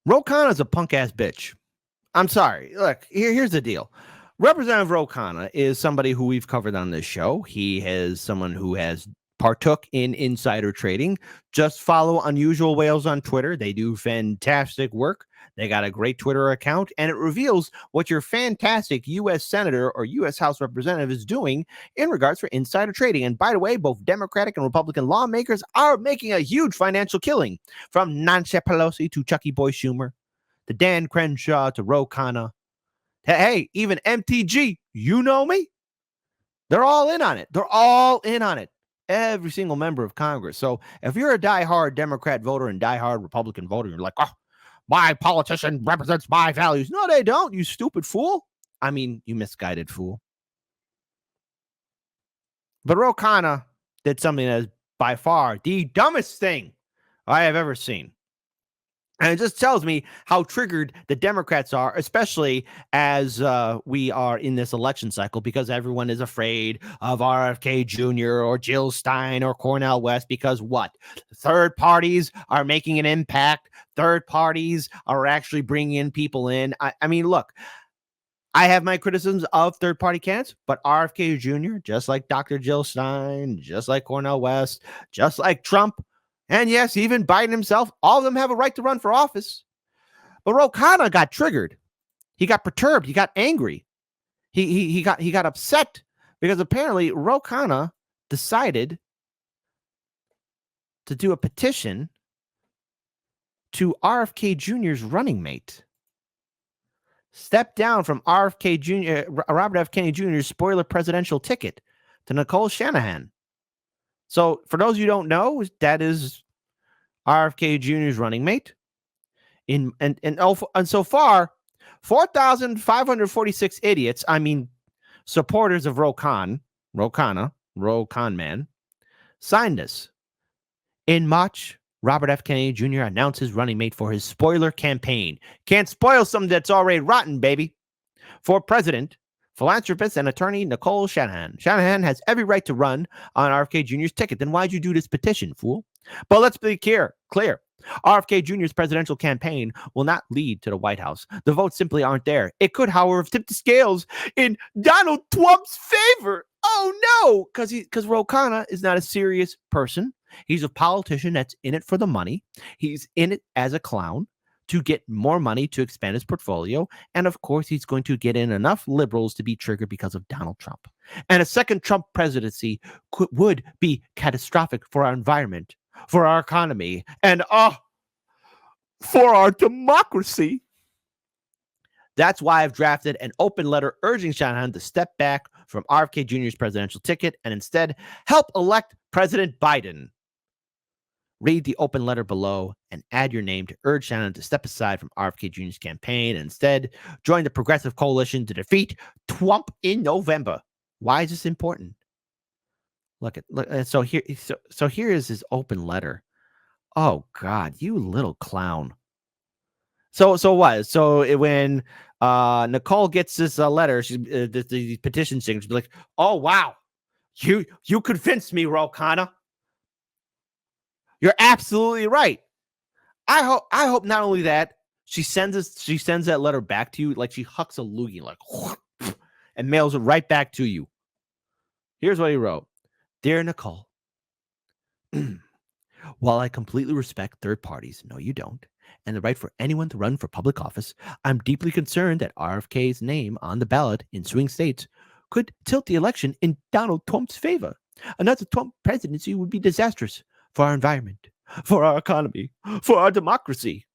Ro Khanna's a punk-ass bitch. I'm sorry. Look, here's the deal. Representative Ro Khanna is somebody who we've covered on this show. He is someone who has partook in insider trading. Just follow Unusual Whales on Twitter. They do fantastic work. They got a great Twitter account, and it reveals what your fantastic U.S. Senator or U.S. House Representative is doing in regards for insider trading. And by the way, both Democratic and Republican lawmakers are making a huge financial killing, from Nancy Pelosi to Chucky Boy Schumer, to Dan Crenshaw, to Ro Khanna. Hey, even MTG, you know me? They're all in on it. They're all in on it. Every single member of Congress. So if you're a diehard Democrat voter and diehard Republican voter, you're like, oh, my politician represents my values. No, they don't, you stupid fool. I mean, you misguided fool. But Ro Khanna did something that is by far the dumbest thing I have ever seen. And it just tells me how triggered the Democrats are, especially as we are in this election cycle, because everyone is afraid of RFK Jr. or Jill Stein or Cornel West, because what? Third parties are making an impact. Third parties are actually bringing in people in. I mean, look, I have my criticisms of third-party candidates, but RFK Jr., just like Dr. Jill Stein, just like Cornel West, just like Trump, and yes, even Biden himself, all of them have a right to run for office. But Ro Khanna got triggered. He got perturbed. He got angry. He got upset because apparently Ro Khanna decided to do a petition to RFK Jr.'s running mate. Step down from RFK Jr., Robert F. Kennedy Jr.'s spoiler presidential ticket to Nicole Shanahan. So for those you don't know, that is RFK Jr.'s running mate. And so far, 4,546 idiots, I mean, supporters of Ro Khanna, signed this. In March, Robert F. Kennedy Jr. announced his running mate for his spoiler campaign. Can't spoil something that's already rotten, baby. For president, philanthropist and attorney Nicole Shanahan. Shanahan has every right to run on RFK Jr.'s ticket. Then why'd you do this petition, fool? But let's be clear. RFK Jr.'s presidential campaign will not lead to the White House. The votes simply aren't there. It could, however, tip the scales in Donald Trump's favor. Oh, no, because Ro Khanna is not a serious person. He's a politician that's in it for the money. He's in it as a clown to get more money to expand his portfolio. And of course, he's going to get in enough liberals to be triggered because of Donald Trump. And a second Trump presidency would be catastrophic for our environment, for our economy, and for our democracy. That's why I've drafted an open letter urging Shanahan to step back from RFK Jr.'s presidential ticket and instead help elect President Biden. Read the open letter below and add your name to urge Shanahan to step aside from RFK Jr.'s campaign and instead join the Progressive Coalition to defeat Trump in November. Why is this important? Look. So here is his open letter. Oh God, you little clown. So what? So when Nicole gets this letter, she's the petition signature, she'll be like, "Oh wow, you convinced me, Ro Khanna. You're absolutely right." I hope not only that, she sends that letter back to you like she hucks a loogie, like, and mails it right back to you. Here's what he wrote. Dear Nicole, while I completely respect third parties, no you don't, and the right for anyone to run for public office, I'm deeply concerned that RFK's name on the ballot in swing states could tilt the election in Donald Trump's favor. Another Trump presidency would be disastrous for our environment, for our economy, for our democracy.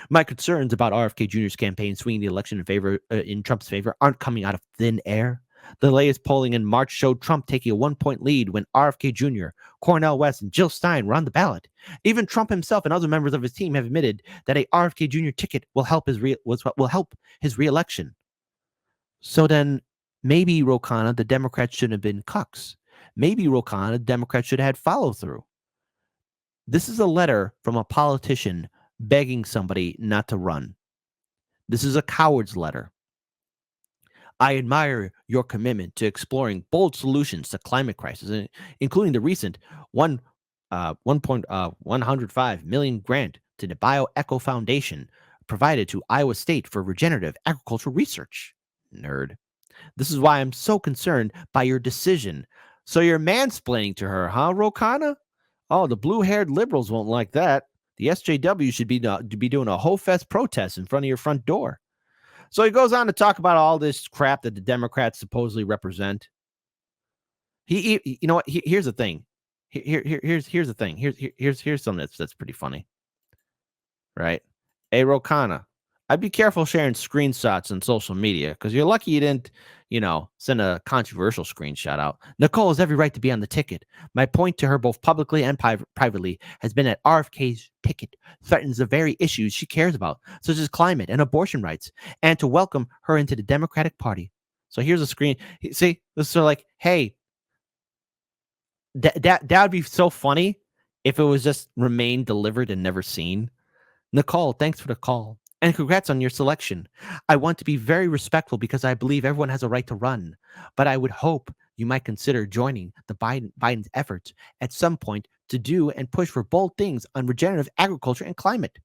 My concerns about RFK Jr.'s campaign swinging the election in Trump's favor aren't coming out of thin air. The latest polling in March showed Trump taking a 1-point lead when RFK Jr., Cornel West, and Jill Stein were on the ballot. Even Trump himself and other members of his team have admitted that a RFK Jr. ticket will help his reelection. So then, maybe Ro Khanna, the Democrats shouldn't have been cucks. Maybe Ro Khanna, the Democrats should have had follow through. This is a letter from a politician begging somebody not to run. This is a coward's letter. I admire your commitment to exploring bold solutions to climate crisis, including the recent 1.105 million grant to the BioEco Foundation, provided to Iowa State for regenerative agricultural research. Nerd. This is why I'm so concerned by your decision. So you're mansplaining to her, huh, Khanna? Oh, the blue-haired liberals won't like that. The SJW should be doing a Ho Fest protest in front of your front door. So he goes on to talk about all this crap that the Democrats supposedly represent. You know what? Here's the thing. Here's the thing. Here's something that's pretty funny, right? Hey, Khanna, I'd be careful sharing screenshots on social media because you're lucky you didn't, send a controversial screenshot out. Nicole has every right to be on the ticket. My point to her, both publicly and privately, has been that RFK's ticket threatens the very issues she cares about, such as climate and abortion rights, and to welcome her into the Democratic Party. So here's a screen. See, this is sort of like, hey, that would be so funny if it was just remained delivered and never seen. Nicole, thanks for the call. And congrats on your selection. I want to be very respectful because I believe everyone has a right to run. But I would hope you might consider joining the Biden's efforts at some point to do and push for bold things on regenerative agriculture and climate.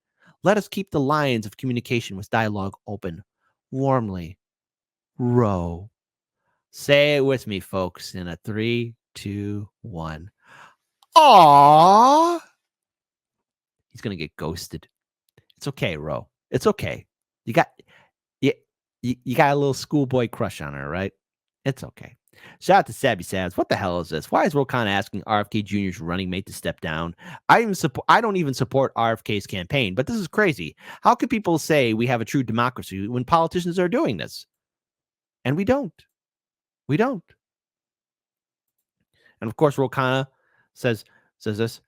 Let us keep the lines of communication with dialogue open. Warmly, Ro. Say it with me, folks, in a 3, 2, 1. Aww. He's going to get ghosted. It's okay, Ro. It's okay. You got a little schoolboy crush on her, right? It's okay. Shout out to Sabby Sabs. What the hell is this? Why is Khanna asking RFK Jr.'s running mate to step down? I don't even support RFK's campaign, but this is crazy. How can people say we have a true democracy when politicians are doing this? And we don't. We don't. And of course, Khanna says this.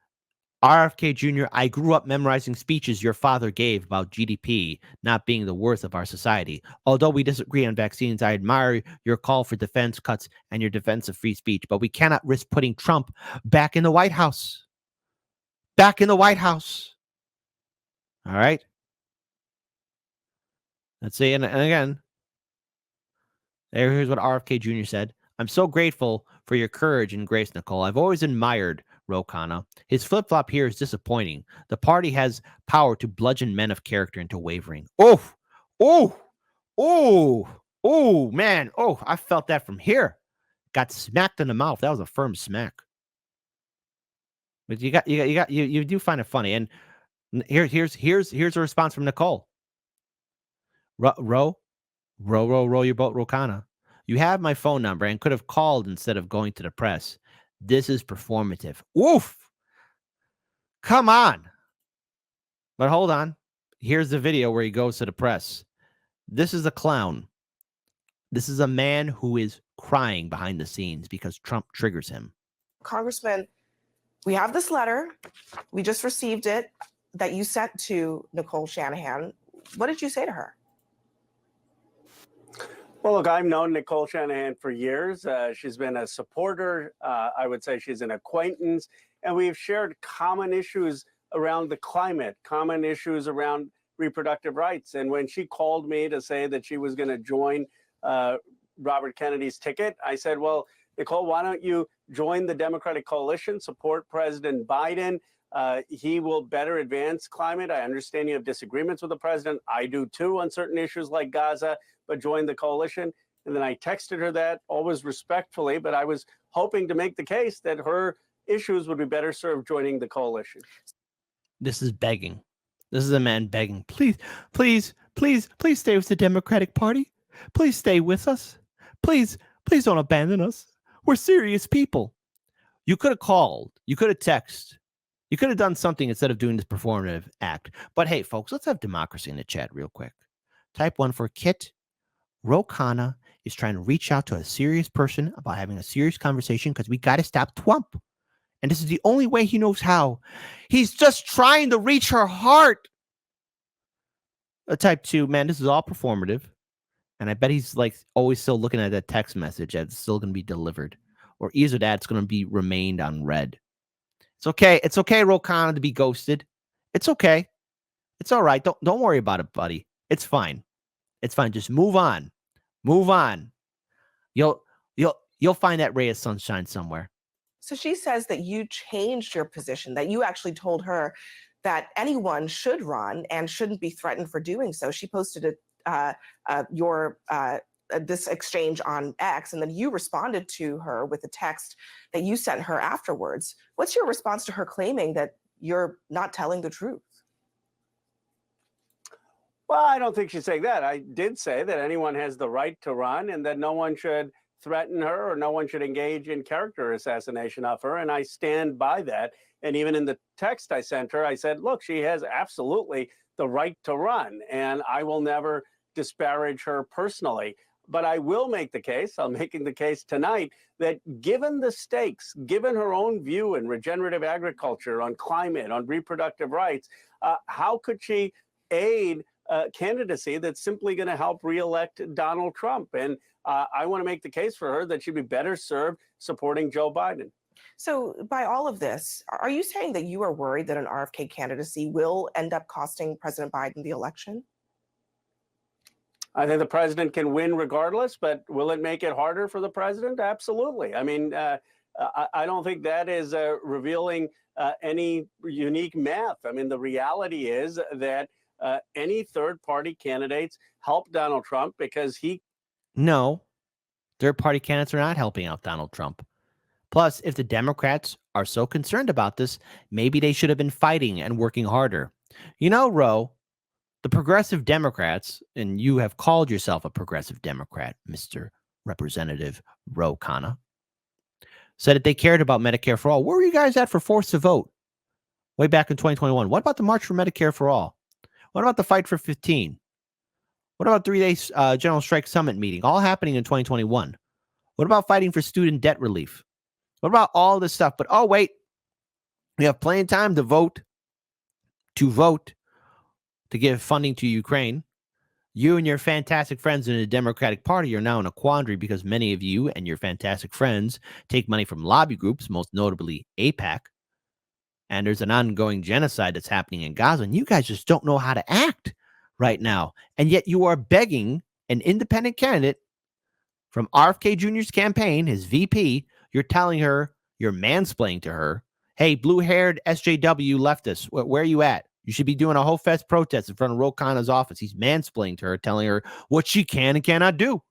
RFK Jr., I grew up memorizing speeches your father gave about GDP not being the worth of our society. Although we disagree on vaccines, I admire your call for defense cuts and your defense of free speech, but we cannot risk putting Trump back in the White House. Back in the White House. All right? Let's see, and again, here's what RFK Jr. said. I'm so grateful for your courage and grace, Nicole. I've always admired Khanna. His flip-flop here is disappointing. The party has power to bludgeon men of character into wavering. Oh, man. Oh, I felt that from here. Got smacked in the mouth. That was a firm smack. But you do find it funny. And here's a response from Nicole. Row your boat, Khanna. You have my phone number and could have called instead of going to the press. This is performative. Oof. Come on. But hold on. Here's the video where he goes to the press. This is a clown. This is a man who is crying behind the scenes because Trump triggers him. Congressman, we have this letter. We just received it that you sent to Nicole Shanahan. What did you say to her? Well, look, I've known Nicole Shanahan for years. She's been a supporter. I would say she's an acquaintance. And we've shared common issues around the climate, common issues around reproductive rights. And when she called me to say that she was going to join Robert Kennedy's ticket, I said, well, Nicole, why don't you join the Democratic coalition, support President Biden? He will better advance climate. I understand you have disagreements with the president. I do too on certain issues like Gaza, but join the coalition. And then I texted her that, always respectfully, but I was hoping to make the case that her issues would be better served joining the coalition. This is begging. This is a man begging. Please stay with the Democratic Party. Please stay with us. Please don't abandon us. We're serious people. You could have called. You could have texted. You could have done something instead of doing this performative act. But hey, folks, let's have democracy in the chat real quick. Type 1 for Kit. Khanna is trying to reach out to a serious person about having a serious conversation because we got to stop Trump. And this is the only way he knows how. He's just trying to reach her heart. Type 2, man, this is all performative. And I bet he's like always still looking at that text message that's still going to be delivered. Or either that's going to be remained on read. It's okay. It's okay, Khanna, to be ghosted. It's okay. It's all right. Don't worry about it, buddy. It's fine. It's fine. Just move on. Move on. You'll find that ray of sunshine somewhere. So she says that you changed your position, that you actually told her that anyone should run and shouldn't be threatened for doing so. She posted this exchange on X, and then you responded to her with a text that you sent her afterwards. What's your response to her claiming that you're not telling the truth? Well, I don't think she's saying that. I did say that anyone has the right to run and that no one should threaten her or no one should engage in character assassination of her. And I stand by that. And even in the text I sent her, I said, look, she has absolutely the right to run, and I will never disparage her personally. But I will make the case, I'm making the case tonight, that given the stakes, given her own view in regenerative agriculture, on climate, on reproductive rights, how could she aid candidacy that's simply going to help reelect Donald Trump? And I want to make the case for her that she'd be better served supporting Joe Biden. So by all of this, are you saying that you are worried that an RFK candidacy will end up costing President Biden the election? I think the president can win regardless, but will it make it harder for the president? Absolutely. I mean, I don't think that is revealing any unique math. I mean, the reality is that any third-party candidates help Donald Trump because he... No, third-party candidates are not helping out Donald Trump. Plus, if the Democrats are so concerned about this, maybe they should have been fighting and working harder. You know, Ro, the progressive Democrats, and you have called yourself a progressive Democrat, Mr. Representative Ro Khanna, said that they cared about Medicare for all. Where were you guys at for force to vote way back in 2021? What about the March for Medicare for All? What about the Fight for 15? What about 3-day General Strike Summit meeting, all happening in 2021? What about fighting for student debt relief? What about all this stuff? But, oh, wait, we have plenty of time to vote to give funding to Ukraine. You and your fantastic friends in the Democratic Party are now in a quandary because many of you and your fantastic friends take money from lobby groups, most notably AIPAC. And there's an ongoing genocide that's happening in Gaza, and you guys just don't know how to act right now. And yet you are begging an independent candidate from RFK Jr.'s campaign, his VP, you're telling her, you're mansplaining to her, hey, blue-haired SJW leftist, where are you at? You should be doing a whole fest protest in front of Ro Khanna's office. He's mansplaining to her, telling her what she can and cannot do.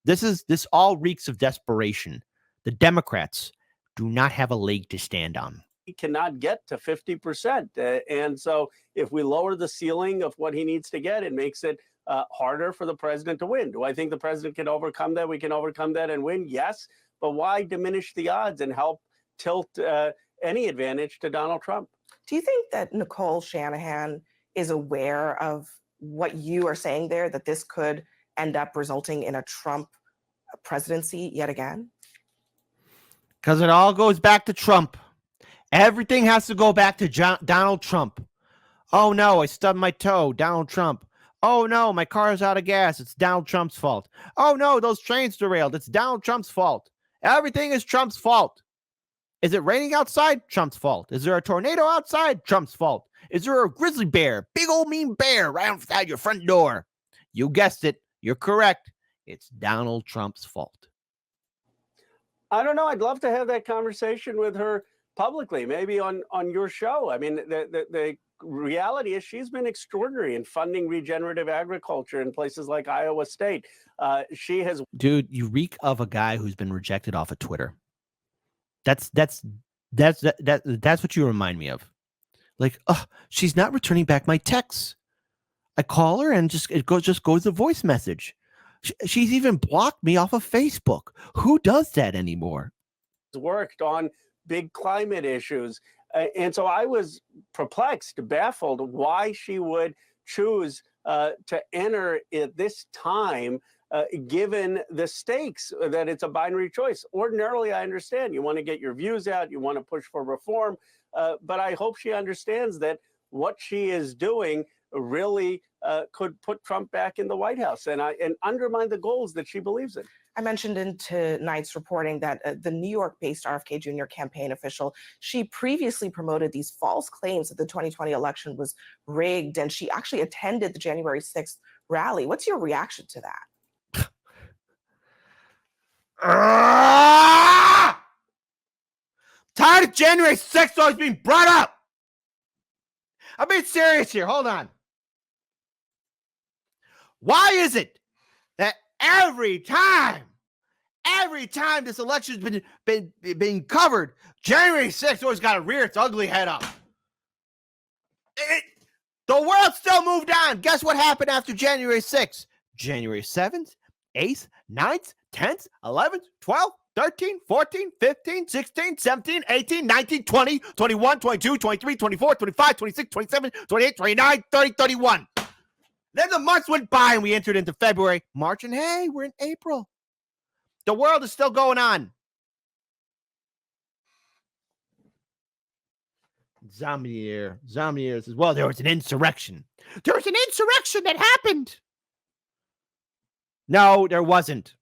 This all reeks of desperation. The Democrats do not have a leg to stand on. He cannot get to 50%. And so if we lower the ceiling of what he needs to get, it makes it harder for the president to win. Do I think the president can overcome that? We can overcome that and win? Yes. But why diminish the odds and help tilt any advantage to Donald Trump? Do you think that Nicole Shanahan is aware of what you are saying there, that this could end up resulting in a Trump presidency yet again? Because it all goes back to Trump. Everything has to go back to Donald Trump. Oh, no, I stubbed my toe. Donald Trump. Oh, no, my car is out of gas. It's Donald Trump's fault. Oh, no, those trains derailed. It's Donald Trump's fault. Everything is Trump's fault. Is it raining outside? Trump's fault. Is there a tornado outside? Trump's fault. Is there a grizzly bear, big old mean bear right outside your front door? You guessed it. You're correct. It's Donald Trump's fault. I don't know. I'd love to have that conversation with her publicly, maybe on your show. I mean, the reality is she's been extraordinary in funding regenerative agriculture in places like Iowa State. She has... Dude, you reek of a guy who's been rejected off of Twitter. That's what you remind me of. Like, oh, she's not returning back my texts. I call her and it just goes a voice message. She's even blocked me off of Facebook. Who does that anymore? Worked on big climate issues. And so I was perplexed, baffled why she would choose to enter at this time, given the stakes that it's a binary choice. Ordinarily, I understand you want to get your views out, you want to push for reform, but I hope she understands that what she is doing really could put Trump back in the White House and undermine the goals that she believes in. I mentioned in tonight's reporting that the New York-based RFK Jr. campaign official, she previously promoted these false claims that the 2020 election was rigged, and she actually attended the January 6th rally. What's your reaction to that? Tired of January 6th always being brought up. I'm being serious here. Hold on. Why is it that every time this election's been covered, January 6th always got to rear its ugly head up? The world still moved on. Guess what happened after January 6th? January 7th, 8th, 9th, 10th, 11th, 12th, 13, 14, 15, 16, 17, 18, 19, 20, 21, 22, 23, 24, 25, 26, 27, 28, 29, 30, 31. Then the months went by and we entered into February, March, and hey, we're in April. The world is still going on. Zamir says, well, there was an insurrection. There was an insurrection that happened. No, there wasn't.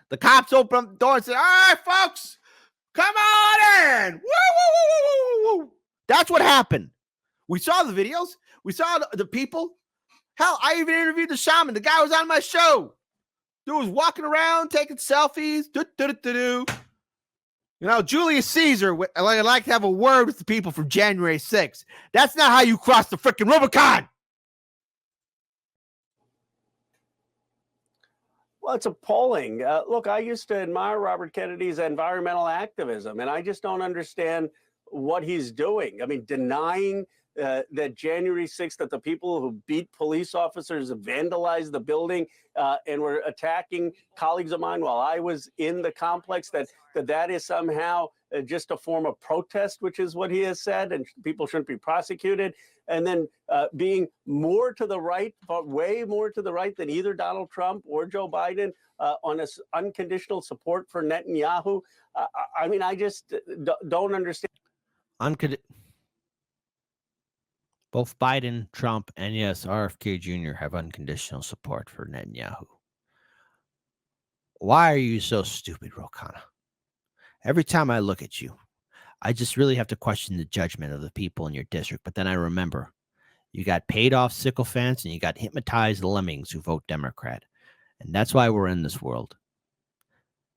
The cops opened the door and said, all right, folks, come on in. Woo, woo, woo, woo, woo. That's what happened. We saw the videos. We saw the people. Hell, I even interviewed the shaman. The guy was on my show. Dude was walking around, taking selfies. You know, Julius Caesar, I'd like to have a word with the people from January 6th. That's not how you cross the freaking Rubicon. Well, it's appalling. Look, I used to admire Robert Kennedy's environmental activism, and I just don't understand what he's doing. I mean, denying that January 6th, that the people who beat police officers vandalized the building and were attacking colleagues of mine while I was in the complex, that is somehow just a form of protest, which is what he has said, and people shouldn't be prosecuted. And then being more to the right, but way more to the right than either Donald Trump or Joe Biden on this unconditional support for Netanyahu. I mean, I just don't understand. Both Biden, Trump, and yes, RFK Jr. have unconditional support for Netanyahu. Why are you so stupid, Ro Khanna? Every time I look at you, I just really have to question the judgment of the people in your district. But then I remember you got paid off sycophants and you got hypnotized lemmings who vote Democrat. And that's why we're in this world.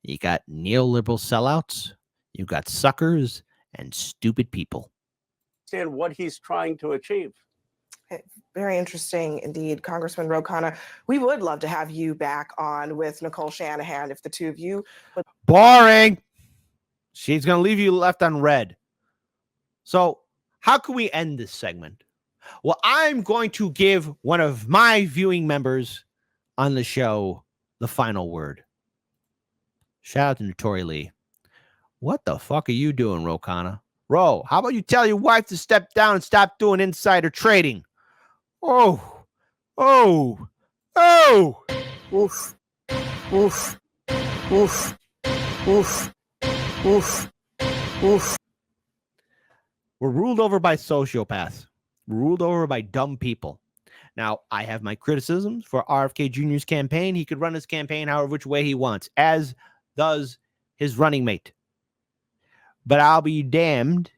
You got neoliberal sellouts, you got suckers, and stupid people. Understand what he's trying to achieve. Very interesting indeed, Congressman Ro Khanna. We would love to have you back on with Nicole Shanahan if the two of you would. Boring. She's going to leave you left on red. So how can we end this segment? Well, I'm going to give one of my viewing members on the show the final word. Shout out to Notori Lee. What the fuck are you doing, Ro Khanna? Ro, how about you tell your wife to step down and stop doing insider trading? Oh. Oof. We're ruled over by sociopaths. We're ruled over by dumb people. Now, I have my criticisms for RFK Jr.'s campaign. He could run his campaign however which way he wants, as does his running mate. But I'll be damned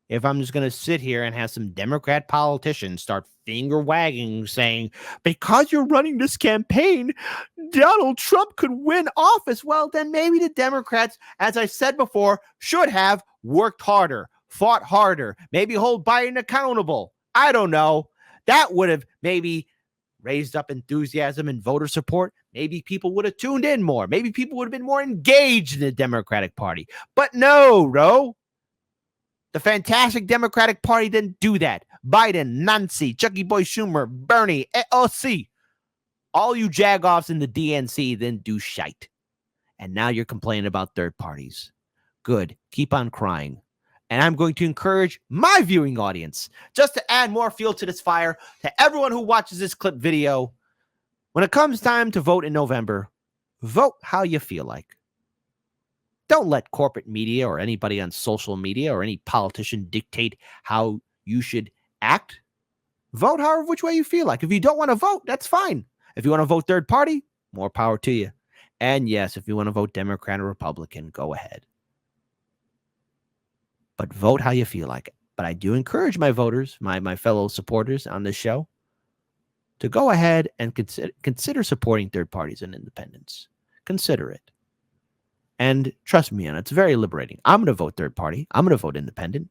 if I'm just going to sit here and have some Democrat politicians start finger wagging, saying, because you're running this campaign, Donald Trump could win office. Well, then maybe the Democrats, as I said before, should have worked harder, fought harder, maybe hold Biden accountable. I don't know. That would have maybe raised up enthusiasm and voter support. Maybe people would have tuned in more. Maybe people would have been more engaged in the Democratic Party. But no, Ro. The fantastic Democratic Party didn't do that. Biden, Nancy, Chucky Boy Schumer, Bernie, AOC. All you jagoffs in the DNC didn't do shite. And now you're complaining about third parties. Good. Keep on crying. And I'm going to encourage my viewing audience, just to add more fuel to this fire, to everyone who watches this clip video, when it comes time to vote in November, vote how you feel like. Don't let corporate media or anybody on social media or any politician dictate how you should act. Vote however which way you feel like. If you don't want to vote, that's fine. If you want to vote third party, more power to you. And yes, if you want to vote Democrat or Republican, go ahead. But vote how you feel like it. But I do encourage my voters, my fellow supporters on this show, to go ahead and consider supporting third parties and independents. Consider it. And trust me on it, it's very liberating. I'm going to vote third party. I'm going to vote independent.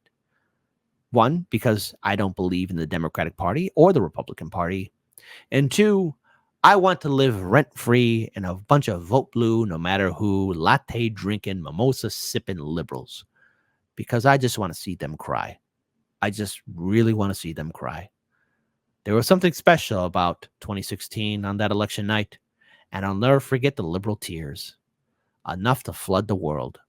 One, because I don't believe in the Democratic Party or the Republican Party. And two, I want to live rent-free in a bunch of vote blue, no matter who, latte drinking, mimosa sipping liberals, because I just want to see them cry. I just really want to see them cry. There was something special about 2016 on that election night, and I'll never forget the liberal tears, enough to flood the world.